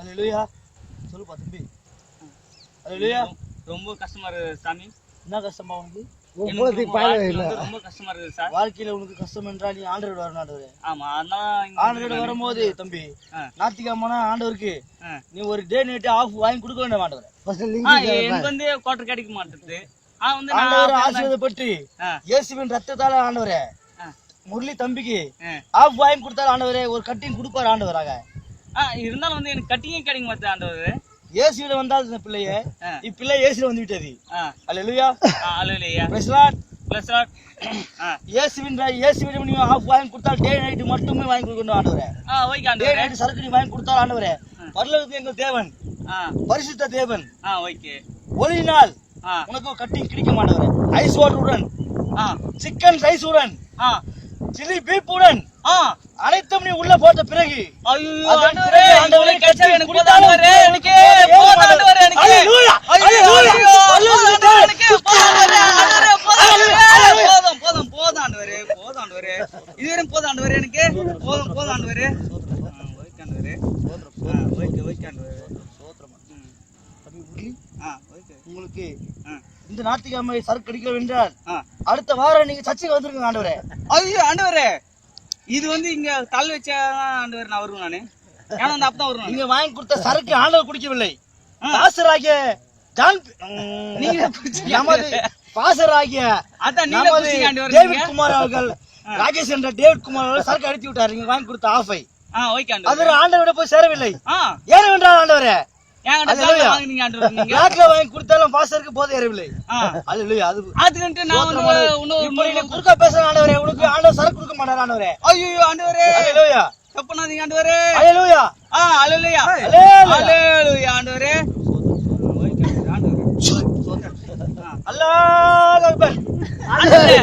அல்லேலூயா. சொல்லுப்பா தம்பி. அல்லேலூயா. ரொம்ப கஷ்டமா இருக்கு சாமி. என்ன கஷ்டமா உனக்கு? ரொம்ப கஷ்டமா இருக்கு சார். வாழ்க்கையில உனக்கு கஷ்டம் என்றா நீ ஆண்டவர் வரணும் ஆண்டவரே. ஆமா, அதனால ஆண்டவர் வரும்போது தம்பி ஞாயிற்றுக்கிழமை ஆண்டவருக்கு நீ ஒரு டே நைட் ஆஃப் வாங்கி கொடுக்க வேண்டாம் ஆண்டவரே. எனக்கு வந்து குவார்டர் கிடைக்க மாட்டேது. ஆண்டவர் ஆசீர்வாதப்பட்டு இயேசுவின் ரத்தத்தால ஆண்டவரே முரளி தம்பிக்கு ஆஃப் வாங்கி கொடுத்தாரு ஆண்டவரே. ஒரு கட்டிங் கொடுப்பாரு ஆண்டவராக. இருந்தாலும் வந்து எனக்கு கட்டிங்கே கிடைக்க மாட்டேது ஆண்டவர். இயேசுவில வந்தால் இந்த பிள்ளையே இப்பிள்ளை இயேசுல வந்து விட்டது. அல்லேலூயா. அல்லேலூயா. Praise lord. Praise lord. இயேசுவிடம் நீ ஆஃப் வாங்கி கொடுத்தால் டே நைட் மட்டுமே வாங்கி கொடுக்கணும் ஆண்டவரே. ஓகே ஆண்டவரே. டே நைட் சரக்கு நீ வாங்கி கொடுத்தால் ஆண்டவரே பரலோகத்து எங்கள் தேவன் பரிசுத்த தேவன் ஓகே ஒளியினால் உனக்கு கட்டிங் கிடைக்க மாட்டவரே. ஐஸ் வாட்டருடன் சிக்கன் ரைஸுடன் சில்லி பீப்புடன் அனைத்தும் நீ உள்ள போட்ட பிறகு உங்களுக்கு இந்த ஞாயிற்றுக்கிழமை சரக்கு அடிக்க என்றால் அடுத்த வாரம் நீங்க சர்ச்சைக்கு வந்துருங்க ஆண்டவரே. ஐயோ ஆண்டவரே, இது வந்து இங்க தள்ள வச்சா ஆண்டவர் நான் வருவேன். நானு ஏன்னா அந்த அப்பதான் வருவேன். நீங்க வாங்கி கொடுத்த சரக்கு ஆண்டவர் குடிக்கவில்லை. பாசராகிய நமது பாசராகிய டேவிட் குமார் அவர்கள் ராஜேஷ் என்ற டேவிட் குமார் அவர்கள் சரக்கு அடித்து விட்டார். நீங்க வாங்கி கொடுத்த ஆஃபை அது ஆண்டவரை போய் சேரவில்லை. ஏனென்றால் ஆண்டவரே வாங்கி கொடுத்தாலும் பாசருக்கு போதை ஏறவில்லை. குறுக்கா பேசுற ஆண்டவரே உனக்கு ஆண்டவர் சரக்கு கொடுக்க மாட்டார் ஆண்டவரே. ஐயோ ஆண்டவரே எப்பனாதீங்க ஆண்டவரே. அல்லேலூயா. அல்லேலூயா. அல்லேலூயா ஆண்டவரே. அல்லாஹ் அக்பர். ஆண்டவரே